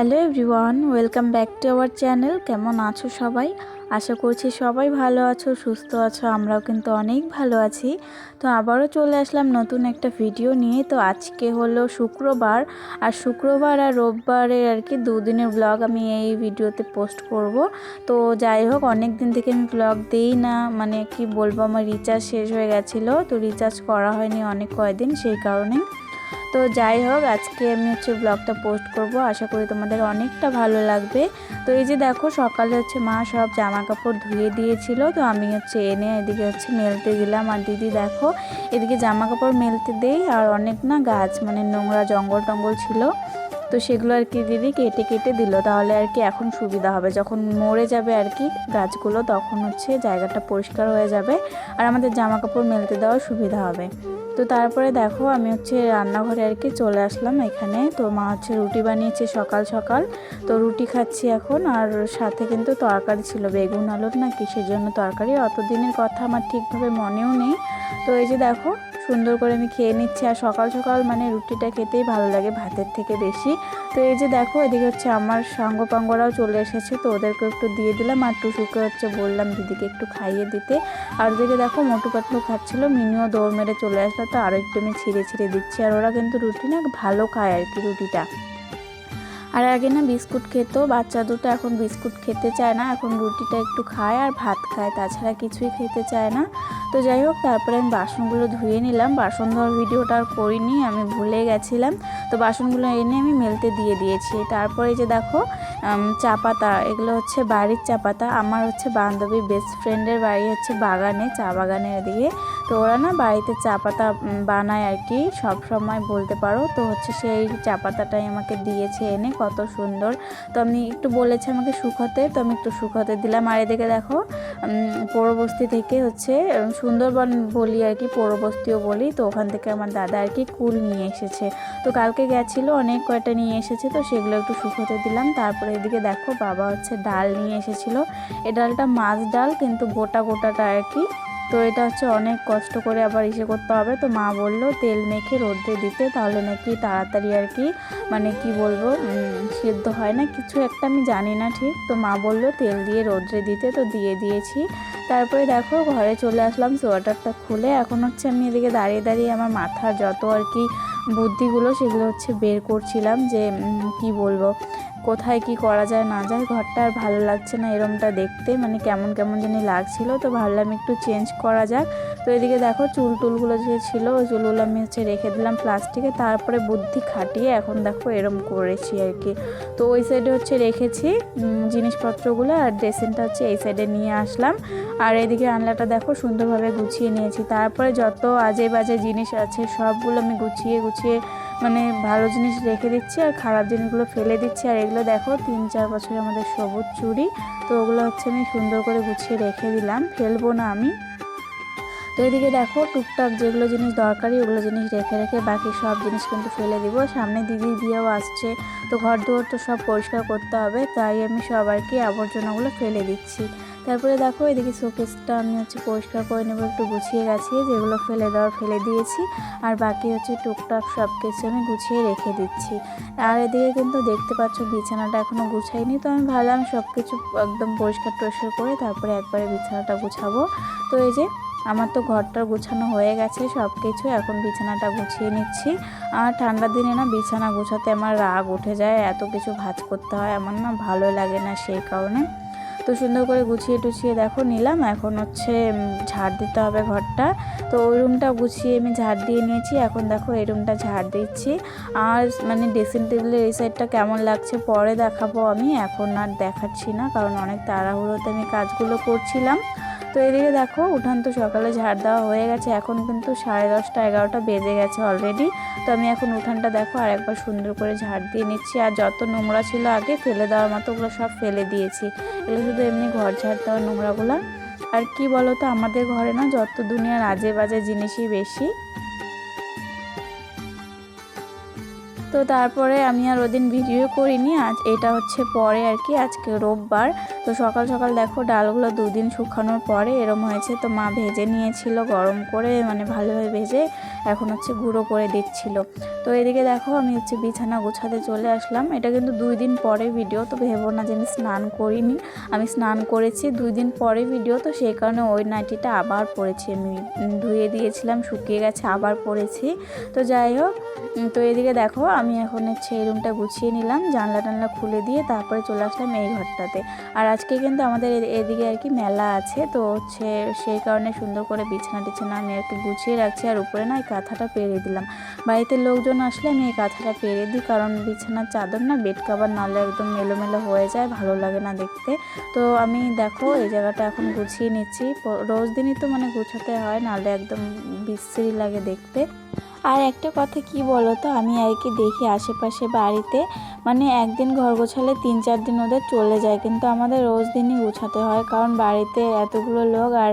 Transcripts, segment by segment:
Hello everyone, welcome back to our channel. কেমন আছো সবাই? আশা করছি সবাই ভালো আছো, সুস্থ আছো। আমরাও কিন্তু অনেক ভালো আছি। তো আবারও চলে আসলাম নতুন একটা ভিডিও নিয়ে। তো আজকে হলো শুক্রবার, আর শুক্রবার আর রোববারের আর কি দুদিনের ব্লগ আমি এই ভিডিওতে পোস্ট করব। তো যাই হোক, অনেক দিন থেকে আমি ব্লগ দিই না, মানে কি বলবো, আমার রিচার্জ শেষ হয়ে গেছিলো, তো রিচার্জ করা হয়নি অনেক কয়দিন, সেই কারণে। তো যাই হোক, আজকে আমি ব্লগটা পোস্ট করব, আশা করি তোমাদের অনেকটা ভালো লাগবে। তো এই যে দেখো, সকালে মা সব জামা কাপড় ধুয়ে দিয়েছিল, তো আমি এনে এদিকে মেলতে দিলাম। আর দিদি দেখো, এদিকে জামা কাপড় মেলতে দেই, আর অনেক না গাছ, মানে নোংরা জঙ্গল টঙ্গল ছিল, তো সেগুলো আর কি দিদি কেটে কেটে দিল, তাহলে আর কি এখন সুবিধা হবে, যখন মরে যাবে আর কি গাছগুলো, তখন জায়গাটা পরিষ্কার হয়ে যাবে, আর আমাদের জামা কাপড় মেলতে দেওয়ার সুবিধা হবে। তো তারপরে দেখো, আমি রান্নাঘরে আর কি চলে আসলাম এখানে। তো মা রুটি বানিয়েছে সকাল সকাল, তো রুটি খাচ্ছি এখন। আর সাথে কিন্তু তরকারি ছিল, বেগুন আলুর না কিসের জন্য তরকারি, অত দিনের কথা আমার ঠিকভাবে মনেও নেই। তো এই যে দেখো, সুন্দর করে আমি খেয়ে নিচ্ছি। আর সকাল সকাল মানে রুটিটা খেতেই ভালো লাগে ভাতের থেকে বেশি। তো এই যে দেখো, এদিকে আমার সাঙ্গপাঙ্গরাও চলে এসেছে, তো ওদেরকে একটু দিয়ে দিলাম। আর টুসুকে বললাম দিদিকে একটু খাইয়ে দিতে। আর ওদিকে দেখো, মোটু পাতলু খাচ্ছিল, মিনিও দৌড় মেরে চলে আসলো, তো আরও একটু আমি ছিঁড়ে ছিঁড়ে দিচ্ছি। আর ওরা কিন্তু রুটি না ভালো খায় আর কি, রুটিটা। আর আগে না বিস্কুট খেত, বাচ্চা দুটো এখন বিস্কুট খেতে চায় না, এখন রুটিটা একটু খায় আর ভাত খায়, তাছাড়া কিছুই খেতে চায় না। তো যাই হোক, তারপরে আমি বাসনগুলো ধুয়ে নিলাম। বাসন ধোয়ার ভিডিওটা আর করিনি, আমি ভুলে গেছিলাম। তো বাসনগুলো এনে আমি মেলতে দিয়ে দিয়েছি। তারপরে যে দেখো, চা পাতা, এগুলো বাড়ির চা পাতা। আমার বান্ধবীর বেস্ট ফ্রেন্ডের বাড়ি বাগানে, চা বাগানের দিকে। তো ওরা না বাড়িতে চা পাতা বানায় আর কি, সব সময় বলতে পারো। তো সেই চা পাতাটাই আমাকে দিয়েছে এনে, কত সুন্দর। তো আমি একটু বলেছি আমাকে শুকোতে, তো আমি একটু শুকোতে দিলাম। আর এদিকে দেখো, পৌরবস্তি থেকে সুন্দরবন বলি আর কি, পৌরবস্তিও বলি, তো ওখান থেকে আমার দাদা আর কি কুল নিয়ে এসেছে। তো কালকে গেছিলো, অনেক কয়টা নিয়ে এসেছে, তো সেগুলো একটু শুকোতে দিলাম। তারপরে এদিকে দেখো, বাবা ডাল নিয়ে এসেছিলো। এই ডালটা মাছ ডাল, কিন্তু গোটা গোটাটা আর কি। তো এটা অনেক কষ্ট করে আবার করতে হবে। তো মা বললো তেল মেখে রোদ্রে দিতে, তাহলে নাকি তাড়াতাড়ি আর কি, মানে কি বলবো, সেদ্ধ হয় না কিছু একটা, আমি জানি না ঠিক। তো মা বললো তেল দিয়ে রোদ্রে দিতে, তো দিয়ে দিয়েছি। তারপরে দেখো, ঘরে চলে আসলাম, সোয়েটারটা খুলে এখন আমি এদিকে দাঁড়িয়ে দাঁড়িয়ে আমার মাথার যত আর কি বুদ্ধিগুলো, সেগুলো বের করছিলাম, যে কি বলবো, কোথায় কি করা যায় না যায়। ঘরটা আর ভালো লাগছে না এরমটা দেখতে, মানে কেমন কেমন জানি লাগছিল। তো ভাবলাম একটু চেঞ্জ করা যাক। তো এদিকে দেখো, চুলগুলো যে ছিল, ওই চুলগুলো আমি রেখে দিলাম প্লাস্টিকে। তারপরে বুদ্ধি খাটিয়ে এখন দেখো এরম করেছি আর কি। তো ওই সাইডে রেখেছি জিনিসপত্রগুলো, আর ড্রেসিংটা এই সাইডে নিয়ে আসলাম। আর এদিকে আনলাটা দেখো সুন্দরভাবে গুছিয়ে নিয়েছি। তারপরে যত আজে বাজে জিনিস আছে সবগুলো আমি গুছিয়ে গুছিয়ে, মানে ভালো জিনিস রেখে দিচ্ছি আর খারাপ জিনিসগুলো ফেলে দিচ্ছি। আর এগুলো দেখো 3-4 বছরের আমাদের সবুজ চুড়ি, তো ওগুলো আমি সুন্দর করে গুছিয়ে রেখে দিলাম, ফেলবো না আমি। তো এদিকে দেখো, টুকটাক যেগুলো জিনিস দরকারি ওগুলো জিনিস রেখে রেখে বাকি সব জিনিস কিন্তু ফেলে দিব। সামনে দিদির বিয়েও আসছে, তো ঘর দুয়ার তো সব পরিষ্কার করতে হবে, তাই আমি সব আর কি আবর্জনাগুলো ফেলে দিচ্ছি। তারপরে দেখো, এদিকে শোকেসটা আমি পরিষ্কার করে নেবো, একটু গুছিয়ে গাছিয়ে, যেগুলো ফেলে দেওয়ার ফেলে দিয়েছি, আর বাকি টুকটাক সব কিছু আমি গুছিয়ে রেখে দিচ্ছি। আর এদিকে কিন্তু দেখতে পাচ্ছ বিছানাটা এখনও গুছাইনি, তো আমি ভাবলাম সব কিছু একদম পরিষ্কার টরিষ্কার করে তারপরে একবারে বিছানাটা গুছাবো। তো এই যে আমার তো ঘরটা গুছানো হয়ে গেছে সব কিছু, এখন বিছানাটা গুছিয়ে নিচ্ছি। আর ঠান্ডার দিনে না বিছানা গুছাতে আমার রাগ উঠে যায়, এত কিছু ভাঁজ করতে হয়, আমার না ভালো লাগে না, সেই কারণে। তো সুন্দর করে গুছিয়ে টুছিয়ে দেখো নিলাম, এখন ঝাড় দিতে হবে ঘরটা। তো ওই রুমটা গুছিয়ে আমি ঝাড় দিয়ে নিয়েছি, এখন দেখো এই রুমটা ঝাড় দিচ্ছি। আর মানে ড্রেসিং টেবিলের এই সাইডটা কেমন লাগছে পরে দেখাবো, আমি এখন আর দেখাচ্ছি না, কারণ অনেক তাড়াহুড়োতে আমি কাজগুলো করছিলাম। তো এদিকে দেখো, উঠান তো সকালে ঝাড় দেওয়া হয়ে গেছে, এখন কিন্তু 10:30 11টা বেজে গেছে অলরেডি। তো আমি এখন উঠানটা দেখো আর একবার সুন্দর করে ঝাড় দিয়ে নিচ্ছি। আর যত নোংরা ছিল আগে ফেলে দেওয়ার মতো, ওগুলো সব ফেলে দিয়েছি, এগুলো শুধু এমনি ঘর ঝাড় দেওয়ার নোংরাগুলো। আর কি বলো তো, আমাদের ঘরে না যত দুনিয়ার আজে বাজে জিনিসই বেশি। তো তারপরে আমি আর ওদিন ভিডিও করিনি। আজ এটা হচ্ছে পরে আর কি, আজকে রোববার। তো সকাল সকাল দেখো ডালগুলো 2 দিন শুকানোর পরে এরম হয়েছে। তো মা ভেজে নিয়েছিল গরম করে, মানে ভালোভাবে ভেজে এখন হচ্ছে গুঁড়ো করে দিচ্ছিল। তো এদিকে দেখো আমি হচ্ছে বিছানা গোছাতে চলে আসলাম। এটা কিন্তু 2 দিন পরে ভিডিও, তো ভেবো না যে আমি স্নান করিনি, আমি স্নান করেছি 2 দিন পরে ভিডিও। তো সেই কারণে ওই নাইটিটা আবার পরেছি, আমি ধুয়ে দিয়েছিলাম, শুকিয়ে গেছে, আবার পরেছি। তো যাই হোক, তো এদিকে দেখো আমি এখন হচ্ছে এই রুমটা গুছিয়ে নিলাম, জানলা টানলা খুলে দিয়ে তারপরে চলে আসলাম এই ঘরটাতে। আর আজকে কিন্তু আমাদের এদিকে আর কি মেলা আছে, তো হচ্ছে সেই কারণে সুন্দর করে বিছানা টিছানা আমি আর কি গুছিয়ে রাখছি। আর উপরে না এই কাঁথাটা পেরে দিলাম, বাড়িতে লোকজন আসলে আমি এই কাঁথাটা পেরে দিই, কারণ বিছানার চাদর না বেড কাভার নাহলে একদম মেলোমেলো হয়ে যায়, ভালো লাগে না দেখতে। তো আমি দেখো এই জায়গাটা এখন গুছিয়ে নিচ্ছি, রোজ দিনই তো মানে গুছাতে হয়, নাহলে একদম বিশ্রী লাগে দেখতে। আর একটা কথা কি বলো তো, আমি আর কি দেখি আশেপাশে বাড়িতে মানে একদিন ঘর গোছালে 3-4 দিন ওদের চলে যায়, কিন্তু আমাদের রোজ দিনই গোছাতে হয়, কারণ বাড়িতে এতগুলো লোক আর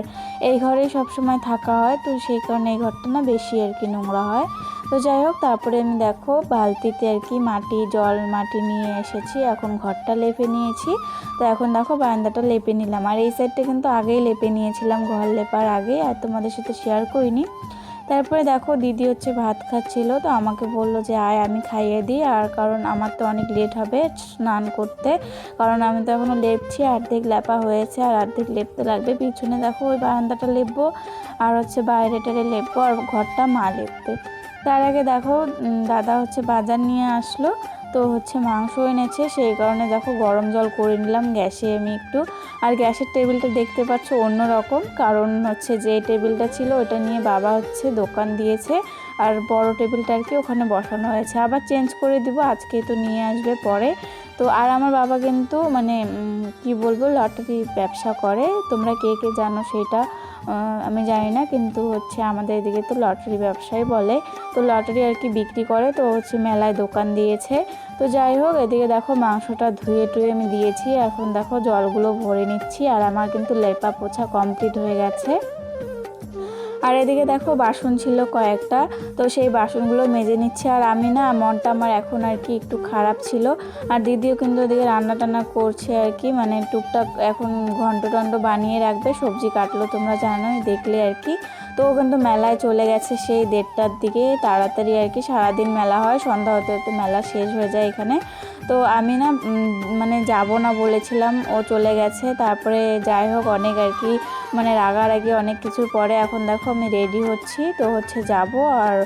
এই ঘরেই সবসময় থাকা হয়। তো সেই কারণে এই ঘরটা না বেশি আর কি নোংরা হয়। তো যাই হোক, তারপরে আমি দেখো বালতিতে আর কি মাটি নিয়ে এসেছি, এখন ঘরটা লেপে নিয়েছি। তো এখন দেখো বারান্দাটা লেপে নিলাম, আর এই সাইডটা কিন্তু আগেই লেপে নিয়েছিলাম ঘর লেপার আগে, আর তোমাদের সাথে শেয়ার করিনি। তারপরে দেখো দিদি হচ্ছে ভাত খাচ্ছিল, তো আমাকে বললো যে আয় আমি খাইয়ে দিই, আর কারণ আমার তো অনেক লেট হবে স্নান করতে, কারণ আমি তো এখনও লেপছি, অর্ধেক লেপা হয়েছে আর অর্ধেক লেপতে লাগবে। পিছনে দেখো ওই বারান্দাটা লেপবো, আর হচ্ছে বাইরেটারে লেপবো, আর ঘরটা মা লেপবে। তার আগে দেখো দাদা হচ্ছে বাজার নিয়ে আসলো, তো হচ্ছে মাংস এনেছে, সেই কারণে দেখো গরম জল করে নিলাম গ্যাসে আমি একটু। আর গ্যাসের টেবিলটা দেখতে পাচ্ছ অন্য রকম, কারণ হচ্ছে যে টেবিলটা ছিল ওটা নিয়ে বাবা হচ্ছে দোকান দিয়েছে, আর বড় টেবিলটা আর কি ওখানে বসানো হয়েছে, আবার চেঞ্জ করে দিব, আজকেই তো নিয়ে আসবে পরে। তো আর আমার বাবা কিন্তু মানে কি বলবো লটারি ব্যবসা করে, তোমরা কে কে জানো সেটা আমি জানি না, কিন্তু হচ্ছে আমাদের এদিকে তো লটারি ব্যবসাই বলে। তো লটারি আর কি বিক্রি করে, তো হচ্ছে মেলায় দোকান দিয়েছে। তো যাই হোক, এদিকে দেখো মাংসটা ধুয়ে টুয়ে আমি দিয়েছি, এখন দেখো জলগুলো ভরে নিচ্ছি, আর আমার কিন্তু লেপা পোছা কমপ্লিট হয়ে গেছে। আর এদিকে দেখো বাসন ছিল কয়েকটা, তো সেই বাসনগুলো মেজে নিচ্ছে। আর আমি না মনটা আমার এখন আর কি একটু খারাপ ছিল, আর দিদিও কিন্তু ওদিকে রান্না টান্না করছে আর কি, মানে টুকটাক এখন ঘন্ট টন্ট বানিয়ে রাখবে, সবজি কাটলো তোমরা জানোই দেখলে আর কি। তো ও কিন্তু মেলায় চলে গেছে সেই 1:30টার দিকে, তাড়াতাড়ি আর কি, সারাদিন মেলা হয়, সন্ধ্যা হতে হতে মেলা শেষ হয়ে যায় এখানে। তো আমি না মানে যাব না বলেছিলাম, ও চলে গেছে। তারপরে যাই হোক অনেক আর কি মানে রাগারাগি অনেক কিছুর পরে এখন দেখো আমি রেডি হচ্ছি, তো হচ্ছে যাব। আর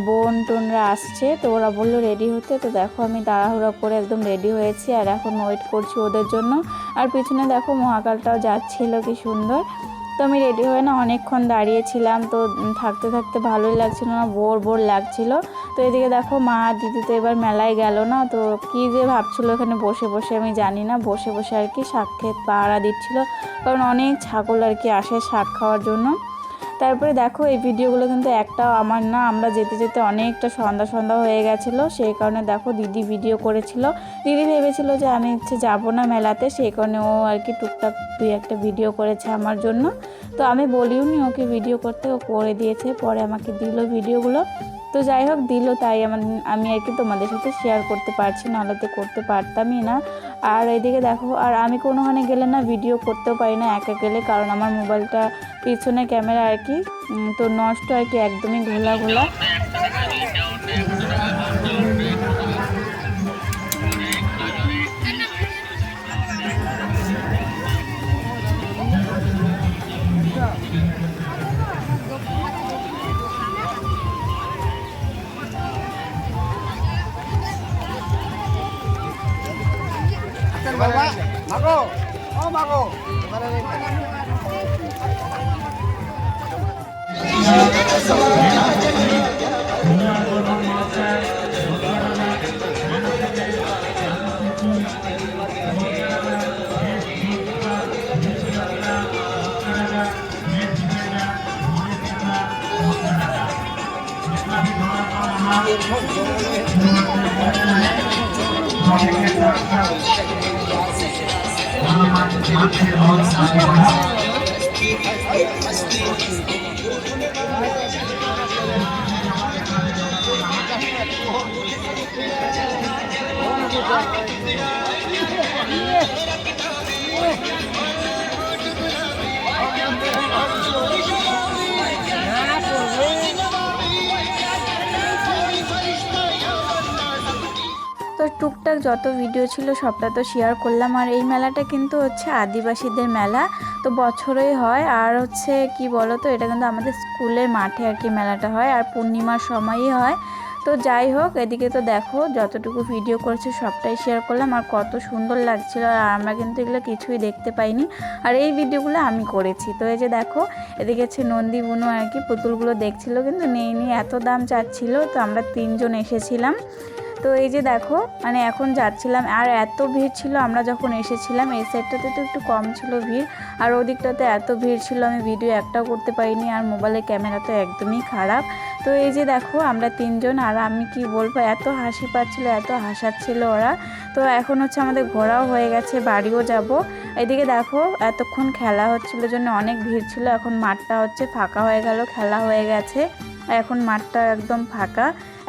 বোন টোনরা আসছে, তো ওরা বললো রেডি হতে, তো দেখো আমি তাড়াহুড়ো করে একদম রেডি হয়েছি, আর এখন ওয়েট করছি ওদের জন্য। আর পিছনে দেখো মহাকালটাও যাচ্ছিল কি সুন্দর। তো আমি রেডি হয়ে না অনেকক্ষণ দাঁড়িয়েছিলাম, তো থাকতে থাকতে ভালোই লাগছিল না, বোর লাগছিল। তো এদিকে দেখো মা আর দিদি তো এবার মেলায় গেল না, তো কী যে ভাবছিল এখানে বসে বসে আমি জানি না, বসে বসে আর কি শাক ক্ষেত পাহারা দিচ্ছিল, কারণ অনেক ছাগল আর কি আসে শাক খাওয়ার জন্য। তারপরে দেখো এই ভিডিওগুলো কিন্তু একটাও আমার না, আমরা যেতে যেতে অনেকটা সন্ধ্যা হয়ে গেছিলো, সেই কারণে দেখো দিদি ভিডিও করেছিল। দিদি ভেবেছিল যে আমি হচ্ছে যাবো না মেলাতে, সেই কারণে ও আর কি টুকটাক 2-1টা ভিডিও করেছে আমার জন্য। তো আমি বলিও নি ওকে ভিডিও করতে, ও করে দিয়েছে, পরে আমাকে দিল ভিডিওগুলো। তো যাই হোক দিল, তাই আমি আর কি তোমাদের সাথে শেয়ার করতে পারছি, নাহলে তো করতে পারতামই না। আর এদিকে দেখো, আর আমি কোনোখানে গেলে না ভিডিও করতেও পারি না একা গেলে, কারণ আমার মোবাইলটা পিছনে ক্যামেরা আর কি তো নষ্ট আর কি, একদমই ঘোলা। Bapak, Mako, oh Mako. তো টুকটাক যত ভিডিও ছিল সবটা তো শেয়ার করলাম। আর এই মেলাটা কিন্তু হচ্ছে আদিবাসীদের মেলা, তো বছরেই হয়। আর হচ্ছে কি বলো তো, এটা কিন্তু আমাদের স্কুলের মাঠে আর কি মেলাটা হয়, আর পূর্ণিমার সময়ই হয়। তো যাই হোক, এদিকে তো দেখো যতটুকু ভিডিও করেছে সবটাই শেয়ার করলাম। আর কত সুন্দর লাগছিল, আর আমরা কিন্তু এগুলো কিছুই দেখতে পাইনি, আর এই ভিডিওগুলো আমি করেছি। তো এই যে দেখো, এদিকে হচ্ছে নন্দী বুনো আর কি পুতুলগুলো দেখছিল, কিন্তু নেই এত দাম চাচ্ছিল। তো আমরা 3 জন এসেছিলাম। তো এই যে দেখো, মানে এখন যাচ্ছিলাম, আর এত ভিড় ছিল। আমরা যখন এসেছিলাম এই সাইডটাতে তো একটু কম ছিল ভিড়, আর ওদিকটাতে এত ভিড় ছিল, আমি ভিডিও একটাও করতে পারিনি। আর মোবাইলের ক্যামেরা তো একদমই খারাপ। তো এই যে দেখো, আমরা 3 জন, আর আমি কি বলবো, এত হাসি পাচ্ছিল, এত হাসাচ্ছিল ওরা। তো এখন হচ্ছে আমাদের ঘোরাও হয়ে গেছে, বাড়িও যাব। এদিকে দেখো, এতক্ষণ খেলা হচ্ছিল জন্য অনেক ভিড় ছিল, এখন মাঠটা হচ্ছে ফাঁকা হয়ে গেল, খেলা হয়ে গেছে, এখন মাঠটা একদম ফাঁকা।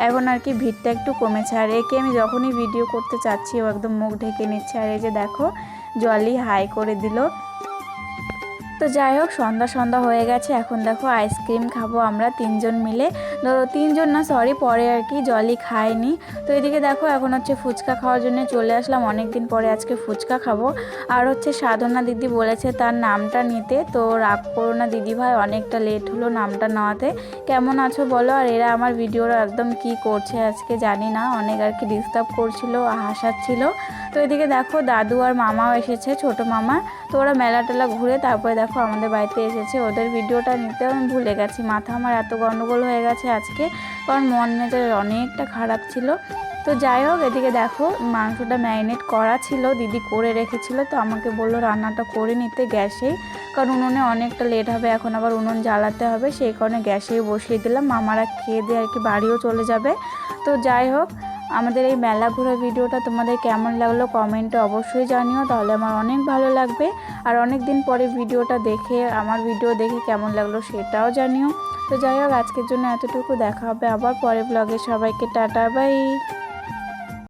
এখন আর কি ভিড়টা একটু কমেছে। আর একে আমি যখনই ভিডিও করতে চাচ্ছি ও একদম মুখ ঢেকে নিচ্ছে। আর এই যে দেখো, জলই হাই করে দিল। তো যাই হোক, সন্ধ্যা হয়ে গেছে। এখন দেখো আইসক্রিম খাবো আমরা 3 জন মিলে। 3 জন না, সরি, পরে আর কি জলই খাইনি। তো এদিকে দেখো, এখন হচ্ছে ফুচকা খাওয়ার জন্য চলে আসলাম, অনেক দিন পরে আজকে ফুচকা খাবো। আর হচ্ছে সাধনা দিদি বলেছে তার নামটা নিতে, তো রাগ করো না দিদি ভাই, অনেকটা লেট হলো নামটা নেওয়াতে। কেমন আছো বলো। আর এরা আমার ভিডিওটা একদম কি করছে আজকে জানি না, অনেক আর কি ডিস্টার্ব করছিল, হাসাচ্ছিল। তো এদিকে দেখো, দাদু আর মামাও এসেছে, ছোট মামা। তো ওরা মেলা টেলা ঘুরে তারপরে দেখো আমাদের বাড়িতে এসেছে। ওদের ভিডিওটা নিতেও আমি ভুলে গেছি, মাথা আমার এত গন্ডগোল হয়ে গেছে আজকে, কারণ মন মেজাজ অনেকটা খারাপ ছিল। তো যাই হোক, এদিকে দেখো মাংসটা ম্যারিনেট করা ছিল, দিদি করে রেখেছিল। তো আমাকে বললো রান্নাটা করে নিতে গ্যাসেই, কারণ উনুনে অনেকটা লেট হবে, এখন আবার উনুন জ্বালাতে হবে, সেই কারণে গ্যাসেই বসিয়ে দিলাম। মামারা খেয়ে দিয়ে আর কি বাড়িও চলে যাবে। তো যাই হোক, আমাদের এই মেলা ঘোরা ভিডিওটা তোমাদের কেমন লাগলো কমেন্টে অবশ্যই জানিও, তাহলে আমার অনেক ভালো লাগবে। আর অনেক দিন পরে ভিডিওটা দেখে, আমার ভিডিও দেখে কেমন লাগলো সেটাও জানিও। তো যাই হোক, আজকের জন্য এতটুকু, দেখা হবে আবার পরে ব্লগে। সবাইকে টাটা, বাই।